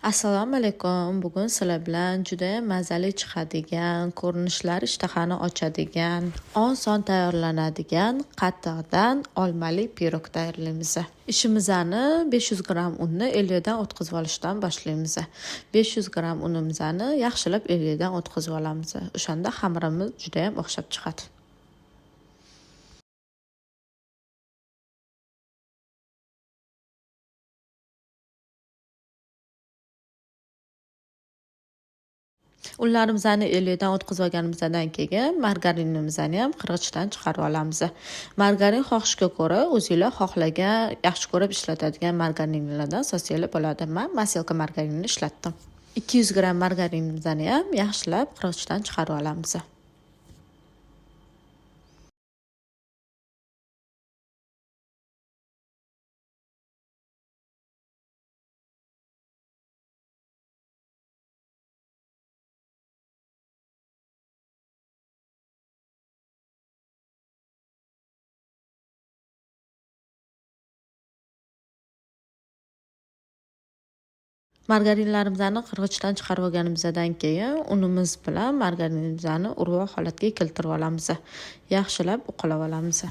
Assalomu alaykum. Bugun sizlar bilan juda mazali chiqadigan, ko'rinishlari ishtahani ochadigan, oson tayyorlanadigan qatiqdan olmali pirog tayyorlaymiz. Ishimizni 500 gram unni 50 dan o'tkazib olishdan boshlaymiz. 500 gram unimizni yaxshilab 50 dan o'tkazib olamiz. O'shanda xamirimiz juda ham o'xshab chiqadi. Unlarimizni 50 dan o'tkazib olganimizdan keyin margarinimizni ham qirg'ichdan chiqarib olamiz. Margarin xohishga ko'ra o'zingizlar xohlagan, yaxshi ko'rib ishlatadigan margarinlardan sosiylar bo'ladi. Men maselka margarinini ishlatdim. 200 gram margarinimizni ham yaxshilab qirg'ichdan chiqarib olamiz. Margarinlarimizni qirg'ichdan chiqarib olganimizdan keyin unimiz bilan margarinimizni urvoq holatga keltirib olamiz. Yaxshilab uqalab olamiz.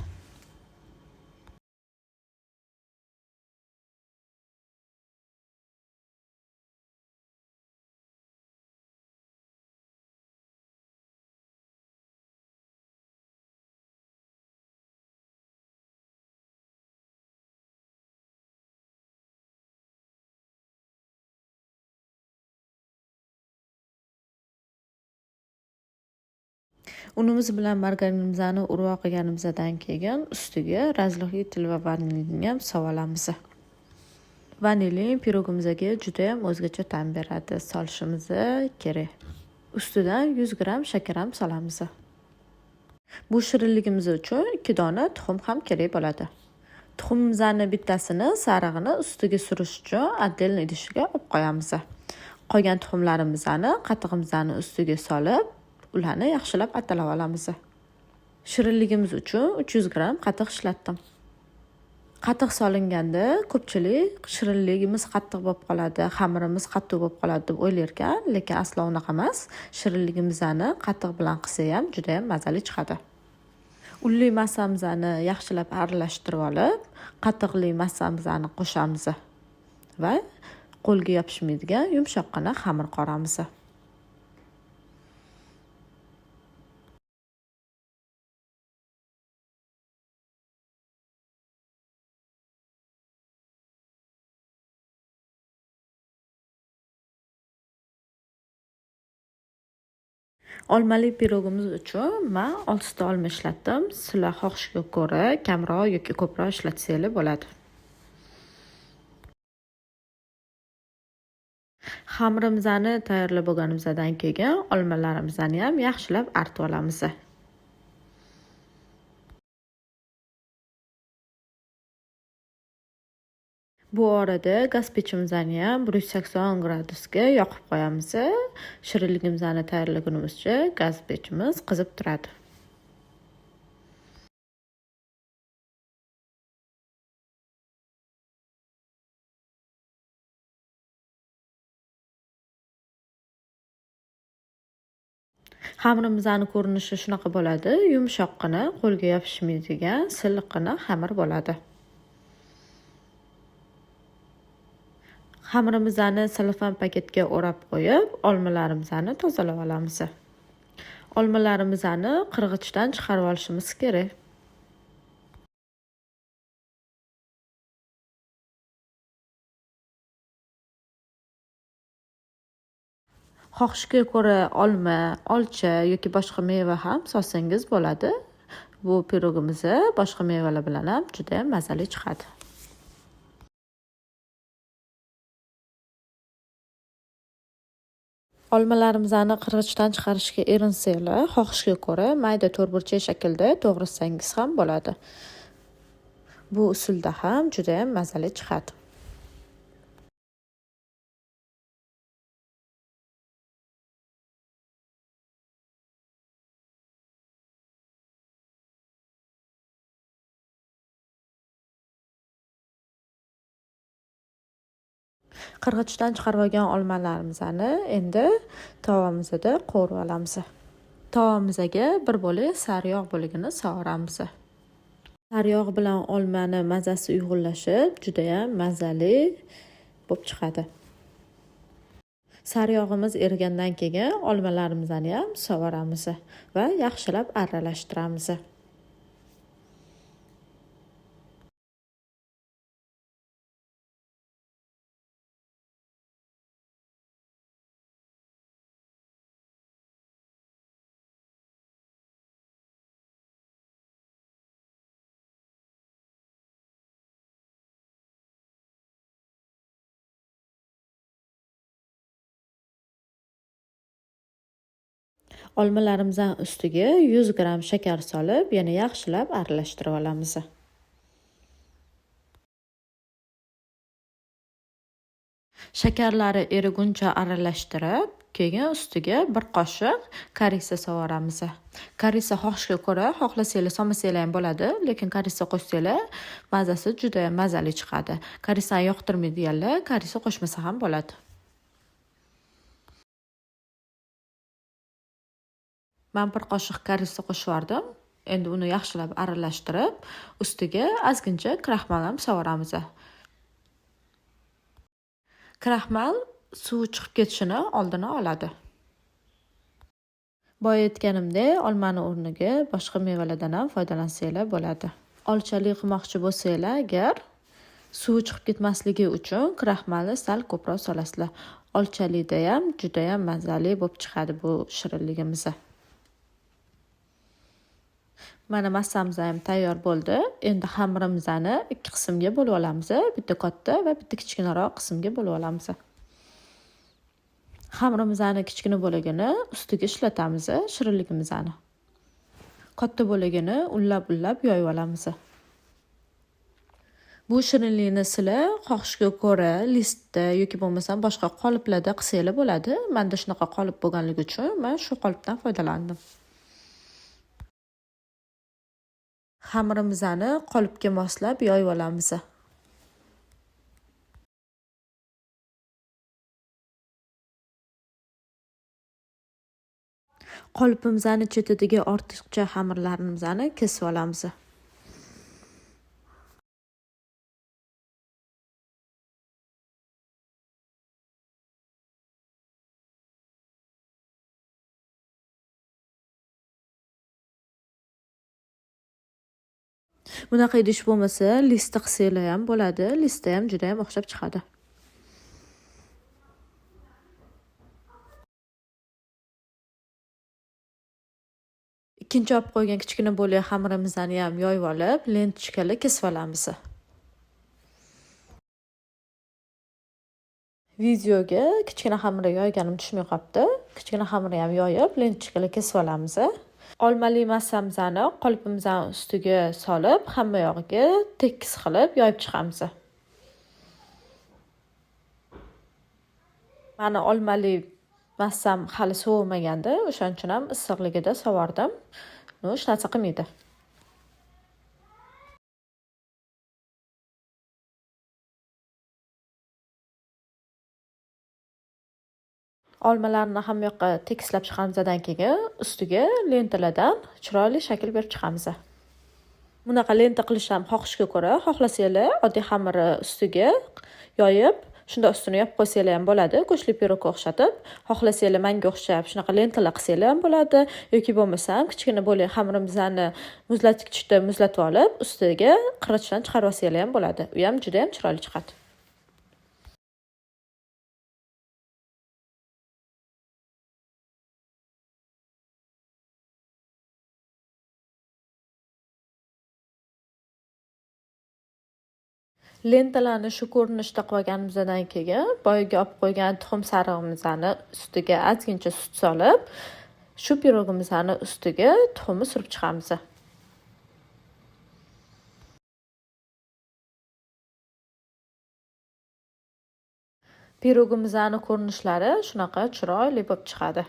Unimiz bilan margarinimizni urvoq qilganimizdan keyin ustiga razlohli til va vanilini ham solamiz. Vanilin pirogimizga juda ham o'zgacha ta'm beradi. Solishimiz kerak. Ustidan 100 gram shakar ham solamiz. Bu shirinligimiz uchun 2 dona tuxum ham kerak bo'ladi. Tuxumimizning bittasini sarig'ini ustiga surish uchun отдельный idishga olib qo'yamiz. Qolgan tuxumlarimizni qatig'imizning ustiga solib, ularni yaxshilab atalab olamiz. Shirinligimiz uchun 300 gram qatiq ishlatdim. Qatiq solinganda ko'pchilik shirinligimiz qattiq bo'lib qoladi, xamirimiz qattiq bo'lib qoladi deb o'ylar ekan, lekin aslo unaqa emas. Shirinligimizni qatiq bilan qilsa ham juda ham mazali chiqadi. Unli massamizni yaxshilab aralashtirib olib, qatiqli massamizni qo'shamiz va qo'lga yopishmaydigan yumshoqqina xamir qoramiz. Olmali pirogimiz uchun men 6 ta olma ishlatdim. Sizlar xohishga ko'ra kamroq yoki ko'proq ishlatsanglar bo'ladi. Xamirimizni tayyorlab bo'lganimizdan keyin olmalarimizni ham yaxshilab artib olamiz. Bu orada gaz pechimizni ham 180 gradusga yoqib qo'yamiz. Shirinligimizni tayyorlagunimizcha gaz pechimiz qizib turadi. Xamirimizni ko'rinishi shunaqa bo'ladi. Yumshoqqina, qo'lga yopishmaydigan, silliqqina xamir bo'ladi. Xamirimizni selofan paketga o'rab qo'yib, olmalarimizni tozalab olamiz. Olmalarimizni qirg'ichdan chiqarib olishimiz kerak. Xohishga ko'ra olma, olcha yoki boshqa meva ham solsangiz bo'ladi. Bu pirogimiz boshqa mevalar bilan ham juda ham mazali chiqadi. Olmalarimizni qirg'ichdan chiqarishga erinsanglar, xohishga ko'ra mayda to'rtburchak shaklda to'g'ritsangiz ham bo'ladi. Bu usulda ham juda ham mazali chiqadi. Qirg'ichdan chiqarib olgan olmalarimizni endi tovamizda qo'rib olamiz. Tovamizga bir bo'lak sariyog' bo'ligini sovuramiz. Sariyog' bilan olmani mazasi uyg'unlashib, juda ham mazali bo'lib chiqadi. Sariyog'imiz erigandan keyin olmalarimizni ham sovuramiz va yaxshilab aralashtiramiz. Olmalarimizdan ustiga 100 gram shakar solib, yana yaxshilab aralashtirib olamiz. Shakarlari eriguncha aralashtirib, keyin ustiga bir qoshiq korisa sovuramiz. Korisa xohishga ko'ra, xohlasanglar solmasanglar ham bo'ladi, lekin korisa qo'shsanglar mazasi juda mazali chiqadi. Korisani yoqtirmaydiganlar korisa qo'shmasa ham bo'ladi. Men bir qoshiq korisa qo'shib yordim. Endi uni yaxshilab aralashtirib, ustiga ozgincha kraxmal ham sovuramiz. Kraxmal suvi chiqib ketishini oldini oladi. Boya aytganimdek, olmani o'rniga boshqa mevalardan ham foydalansanglar bo'ladi. Olchali qilmoqchi bo'lsanglar agar, suvi chiqib ketmasligi uchun kraxmalni sal ko'proq solasizlar. Olchalikda ham juda ham mazali bo'lib chiqadi bu shirinligimiz. Mana massamiz ham tayyor bo'ldi. Endi xamirimizni ikki qismga bo'lib olamiz. Bitta katta va bitta kichkinaroq qismga bo'lib olamiz. Xamirimizni kichkina bo'lagini ustiga ishlatamiz shirinligimizni. Katta bo'lagini unlab yoyib olamiz. Bu shirinlikni sizlar xohishga ko'ra listda yoki bo'lmasa boshqa qoliplarda qilsanglar bo'ladi. Menda shunaqa qolip bo'lganligi uchun men shu qolipdan foydalandim. Xamirimizni qolipga moslab yoyib olamiz. Qolipimizning chetidagi ortiqcha xamirlarimizni kesib olamiz. Bunaqa idish bo'lmasa, listda qilsanglar ham bo'ladi. Listda ham juda ham o'xshab chiqadi. Ikkinchi olib qo'ygan kichkina bo'lak xamirimizni ham yoyib olib, lentishkalar kesib olamiz. Videoga kichkina xamirni yoyganim tushmay qolibdi. Kichkina xamirni ham yoyib, lentishkalar kesib olamiz. Olmali massamizni qolipimizning ustiga solib, hamma yog'iga tekis qilib yoyib chiqamiz. Mana olmali massam hali sovimaganda, o'shaning uchun ham issiqligida sovardim. Hech narsa qilmaydi. Olmalarni hamma yoqqa tekislab chiqamizdan keyin ustiga lentalardan chiroyli shakl berib chiqamiz. Bunaqa lenta qilish ham xohishga ko'ra, xohlasanglar oddiy xamirni ustiga yoyib, shunda ustini yopib qo'ysanglar ham bo'ladi, go'shtli pirogga o'xshatib. Xohlasanglar menga o'xshab shunaqa lentalar qilsanglar ham bo'ladi, yoki bo'lmasam kichkina bo'lak xamirimizni muzlatgichda muzlatib olib, ustiga qirg'ichdan chiqarib olsanglar ham bo'ladi. U ham juda ham chiroyli chiqadi. Lentalarni shu ko'rinishda qilganimizdan keyin boyaga olib qo'ygan tuxum sarig'imizni ustiga ozgincha sut solib, shu pirogimizni ustiga tuxumni surib chiqamiz. Pirogimizning ko'rinishlari shunaqa chiroyli bo'lib chiqadi.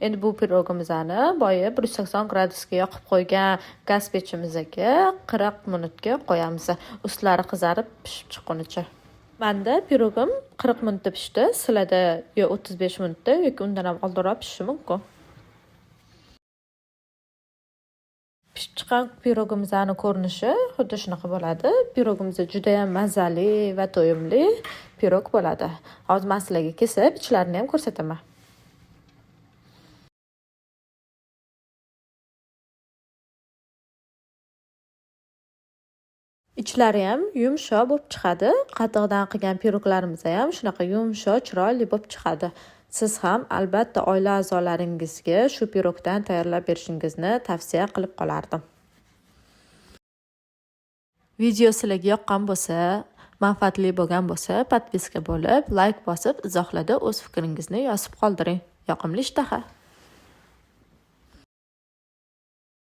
Endi bu pirogimizni boya 180 gradusga yoqib qo'ygan gaz pechimizga 40 minutga qo'yamiz. Ustlari qizarib pishib chiqqunicha. Manda pirogim 40 minutda pishdi. Sizlarda yo 35 minutda yoki undan ham oldinroq pishishi mumkin. Pishib chiqqan pirogimizning ko'rinishi xuddi shunaqa bo'ladi. Pirogimiz juda ham mazali va to'yimli pirog bo'ladi. Hozir men sizlarga kesib, ichlarini ham ko'rsataman. Ichlari ham yumshoq bo'lib chiqadi. Qatiqdan qilgan piroglarimiz ham shunaqa yumshoq, chiroyli bo'lib chiqadi. Siz ham albatta oila a'zolaringizga shu pirogdan tayyorlab berishingizni tavsiya qilib qolardim. Video sizlarga yoqqan bo'lsa, manfaatli bo'lgan bo'lsa, podpiska bo'lib, like bosib, izohlarda o'z fikringizni yozib qoldiring. Yoqimli ishtaha!